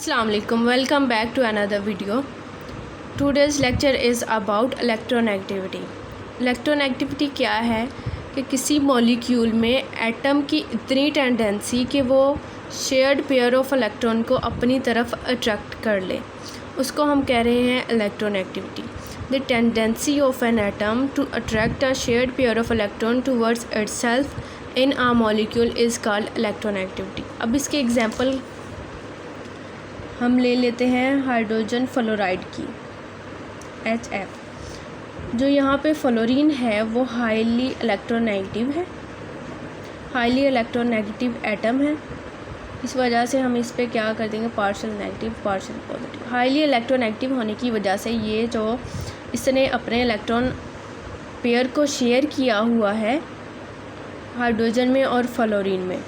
Assalamu alaikum. Welcome back to another video. Today's lecture is about electronegativity. Electronegativity क्या है कि किसी molecule में एटम की इतनी टेंडेंसी कि वो शेयर्ड पेयर ऑफ इलेक्ट्रॉन को अपनी तरफ अट्रैक्ट कर ले, उसको हम कह रहे हैं electronegativity. The tendency of an atom to attract a shared pair of electron towards itself in a molecule is called electronegativity. अब इसके एग्जांपल हम ले लेते हैं हाइड्रोजन फ्लोराइड की HF. जो यहाँ पे फ्लोरीन है वो हाईली इलेक्ट्रोनेगेटिव है, हाईली इलेक्ट्रोनेगेटिव एटम है. इस वजह से हम इस पे क्या कर देंगे, partial negative partial positive. Highly electronegative होने की वजह से ये जो इसने अपने इलेक्ट्रॉन पेयर को शेयर किया हुआ है हाइड्रोजन में और फ्लोरीन में,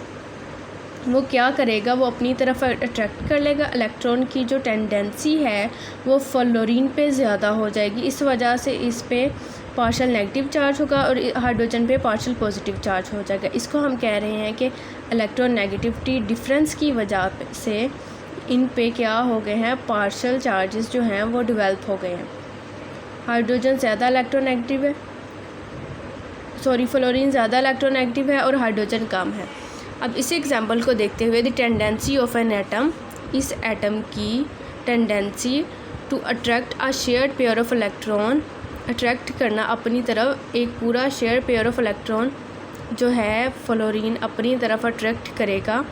वो क्या करेगा, वो अपनी तरफ अट्रैक्ट कर लेगा. इलेक्ट्रॉन की जो टेंडेंसी है वो फ्लोरीन पे ज़्यादा हो जाएगी. इस वजह से इस पे पार्शियल नेगेटिव चार्ज होगा और हाइड्रोजन पे पार्शियल पॉजिटिव चार्ज हो जाएगा. इसको हम कह रहे हैं कि इलेक्ट्रोनेगेटिविटी डिफरेंस की वजह से इन पे क्या हो गए हैं, पार्शियल चार्जेस जो हैं वो डेवलप हो गए हैं. हाइड्रोजन ज़्यादा इलेक्ट्रोनेगेटिव है, फ्लोरीन ज़्यादा इलेक्ट्रोनेगेटिव है और हाइड्रोजन कम है. अब इसी एग्जांपल को देखते हुए, the tendency of an atom, इस एटम की tendency to attract a shared pair of electron, attract करना अपनी तरफ एक पूरा शेयर पेयर ऑफ इलेक्ट्रॉन जो है फ्लोरीन अपनी तरफ अट्रैक्ट करेगा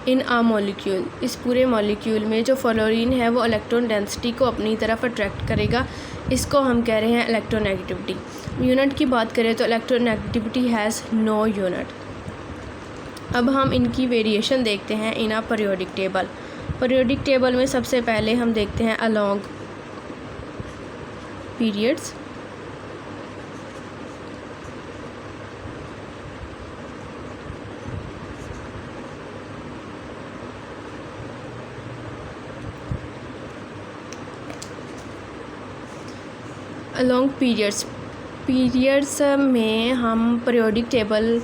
इन आ मॉलिक्यूल. इस पूरे मॉलिक्यूल में जो फ्लोरीन है वो इलेक्ट्रॉन डेंसिटी को अपनी तरफ अट्रैक्ट करेगा. इसको हम कह रहे हैं इलेक्ट्रोनेगेटिविटी. यूनिट की बात करें तो इलेक्ट्रोनेगेटिविटी हैज़ नो यूनिट. अब हम इनकी वेरिएशन देखते हैं इन आ पीरियोडिक टेबल. पीरियोडिक टेबल में सबसे पहले हम देखते हैं अलोंग पीरियड्स. अलोंग पीरियड्स में हम पीरियोडिक टेबल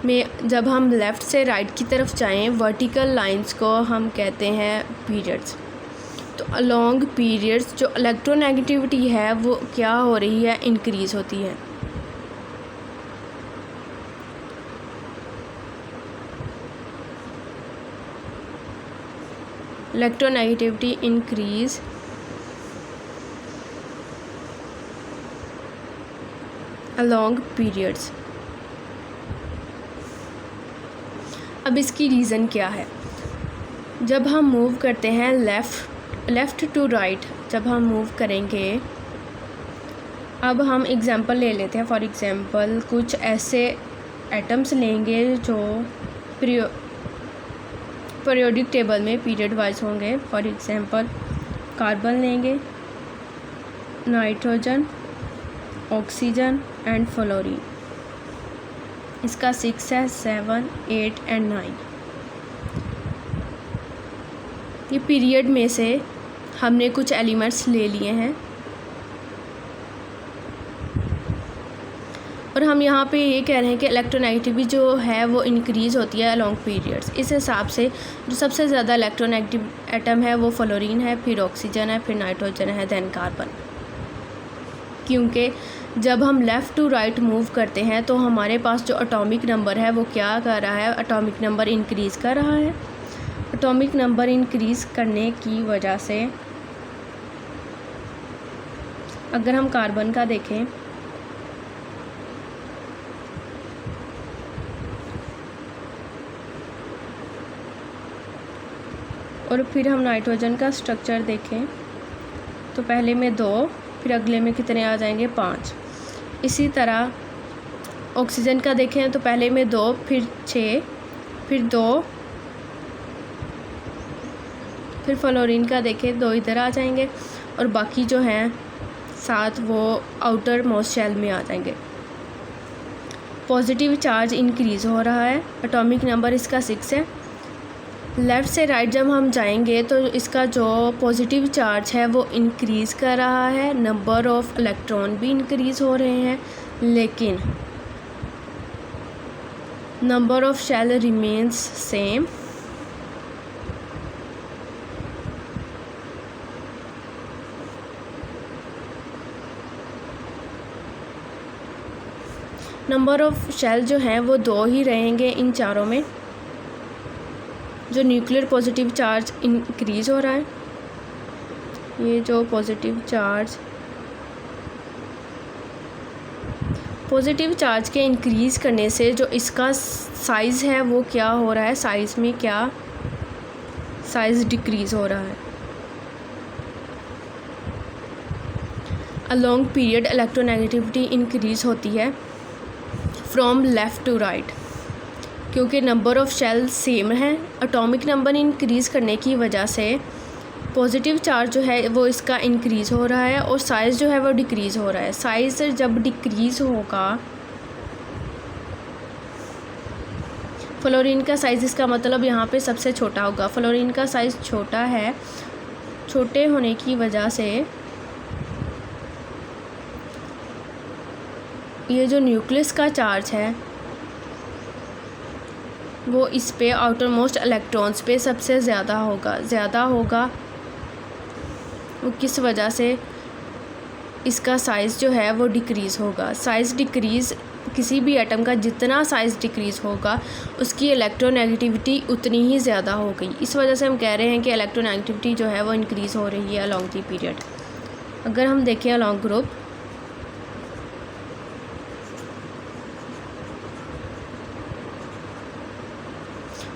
में जब हम लेफ़्ट से राइट की तरफ जाएं, वर्टिकल लाइंस को हम कहते हैं पीरियड्स. तो अलोंग पीरियड्स जो इलेक्ट्रोनेगेटिविटी है वो क्या हो रही है, इंक्रीज़ होती है. Electronegativity increase along periods. अब इसकी रीज़न क्या है, जब हम मूव करते हैं लेफ़्ट टू राइट, जब हम मूव करेंगे, अब हम एग्ज़ाम्पल ले लेते हैं. फॉर एग्ज़ाम्पल कुछ ऐसे एटम्स लेंगे जो पीरियोडिक टेबल में पीरियड वाइज होंगे. फॉर एग्ज़ाम्पल कार्बन लेंगे, नाइट्रोजन, ऑक्सीजन एंड फ्लोरीन. इसका 6 है, 7, 8 एंड 9. ये पीरियड में से हमने कुछ एलिमेंट्स ले लिए हैं और हम यहाँ पे ये कह रहे हैं कि इलेक्ट्रोनेगेटिविटी जो है वो इंक्रीज़ होती है अलोंग पीरियड्स. इस हिसाब से जो सबसे ज़्यादा इलेक्ट्रोनेगेटिव एटम है वो फ्लोरीन है, फिर ऑक्सीजन है, फिर नाइट्रोजन है, देन कार्बन. क्योंकि जब हम लेफ़्ट टू राइट मूव करते हैं तो हमारे पास जो एटॉमिक नंबर है वो क्या कर रहा है, एटॉमिक नंबर इंक्रीज़ कर रहा है. एटॉमिक नंबर इंक्रीज़ करने की वजह से अगर हम कार्बन का देखें और फिर हम नाइट्रोजन का स्ट्रक्चर देखें तो पहले में 2, फिर अगले में कितने आ जाएंगे, 5. इसी तरह ऑक्सीजन का देखें तो पहले में 2, फिर 6, फिर 2, फिर फ्लोरीन का देखें 2 इधर आ जाएंगे और बाकी जो हैं 7 वो आउटर मोस्ट शेल में आ जाएंगे. पॉजिटिव चार्ज इंक्रीज़ हो रहा है. एटॉमिक नंबर इसका 6 है. लेफ़्ट से राइट जब हम जाएंगे तो इसका जो पॉजिटिव चार्ज है वो इंक्रीज़ कर रहा है. नंबर ऑफ़ इलेक्ट्रॉन भी इंक्रीज़ हो रहे हैं, लेकिन number of shell remains same. Number of shell जो हैं वो 2 ही रहेंगे इन चारों में। जो न्यूक्लियर पॉजिटिव चार्ज इंक्रीज़ हो रहा है, ये जो पॉजिटिव चार्ज के इंक्रीज़ करने से जो इसका साइज़ है वो क्या हो रहा है, साइज़ में क्या साइज़ डिक्रीज़ हो रहा है। A long period electronegativity increase होती है फ्रॉम लेफ़्ट टू राइट, क्योंकि नंबर ऑफ़ शेल सेम है। एटॉमिक नंबर इंक्रीज़ करने की वजह से पॉजिटिव चार्ज जो है वो इसका इंक्रीज़ हो रहा है और साइज़ जो है वो डिक्रीज़ हो रहा है। साइज़ जब डिक्रीज़ होगा, फ्लोरीन का साइज़, इसका मतलब यहाँ पे सबसे छोटा होगा। फ्लोरीन का साइज़ छोटा है, छोटे होने की वजह से ये जो न्यूक्लियस का चार्ज है वो इस पे आउटर मोस्ट इलेक्ट्रॉन्स पे सबसे ज़्यादा होगा। वो किस वजह से इसका साइज़ जो है वो डिक्रीज़ होगा। साइज़ डिक्रीज़, किसी भी एटम का जितना साइज़ डिक्रीज़ होगा उसकी इलेक्ट्रोनेगेटिविटी उतनी ही ज़्यादा हो गई। इस वजह से हम कह रहे हैं कि इलेक्ट्रोनेगेटिविटी जो है वो इंक्रीज़ हो रही है अलॉन्ग द पीरियड। अगर हम देखें अलॉन्ग ग्रुप,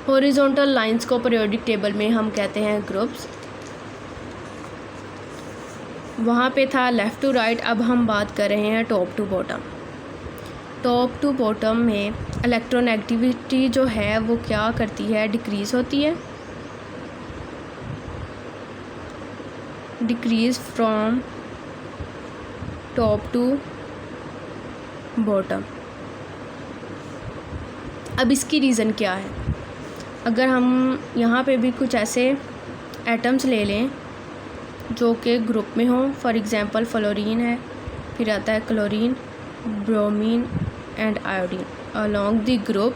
हॉरिजॉन्टल लाइंस को पीरियोडिक टेबल में हम कहते हैं ग्रुप्स। वहाँ पे था लेफ़्ट टू राइट, अब हम बात कर रहे हैं top to bottom. Top to bottom में इलेक्ट्रोनेगेटिविटी जो है वो क्या करती है, डिक्रीज़ होती है। Decrease from top to bottom. अब इसकी रीज़न क्या है? अगर हम यहाँ पे भी कुछ ऐसे एटम्स ले लें जो कि ग्रुप में हों, फॉर एग्ज़ाम्पल फ्लोरीन है, फिर आता है chlorine, bromine and iodine. Along the group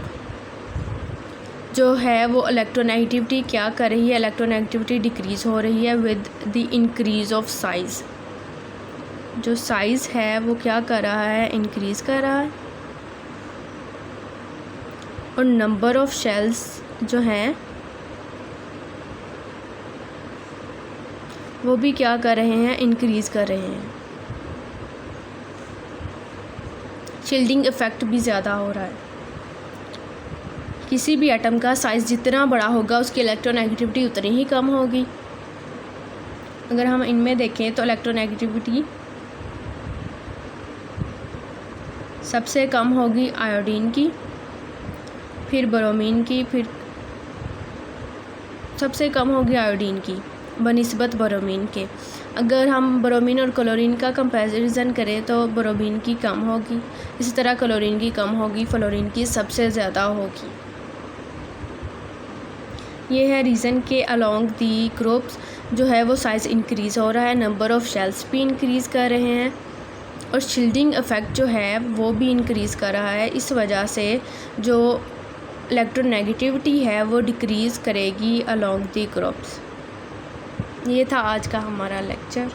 जो है वो इलेक्ट्रोनेगेटिविटी क्या कर रही है, इलेक्ट्रोनेगेटिविटी डिक्रीज़ हो रही है with the increase of size. जो साइज़ है वो क्या कर रहा है, इंक्रीज़ कर रहा है। और नंबर ऑफ़ शेल्स जो हैं वो भी क्या कर रहे हैं, इंक्रीज़ कर रहे हैं। शील्डिंग इफ़ेक्ट भी ज़्यादा हो रहा है। किसी भी एटम का साइज़ जितना बड़ा होगा उसकी इलेक्ट्रोनेगेटिविटी उतनी ही कम होगी। अगर हम इनमें देखें तो इलेक्ट्रोनेगेटिविटी सबसे कम होगी आयोडीन की, फिर ब्रोमीन की, फिर सबसे कम होगी आयोडीन की बनिस्बत ब्रोमीन के। अगर हम ब्रोमीन और क्लोरीन का कंपैरिजन करें तो ब्रोमीन की कम होगी, इसी तरह क्लोरीन की कम होगी, फ्लोरीन की सबसे ज़्यादा होगी। ये है रीज़न के अलॉन्ग दी ग्रुप्स जो है वो साइज़ इंक्रीज़ हो रहा है, नंबर ऑफ़ शेल्स भी इंक्रीज़ कर रहे हैं और शील्डिंग इफ़ेक्ट जो है वो भी इंक्रीज़ कर रहा है। इस वजह से जो इलेक्ट्रोनेगेटिविटी है वो डिक्रीज़ करेगी अलॉन्ग दी ग्रुप्स। ये था आज का हमारा लेक्चर।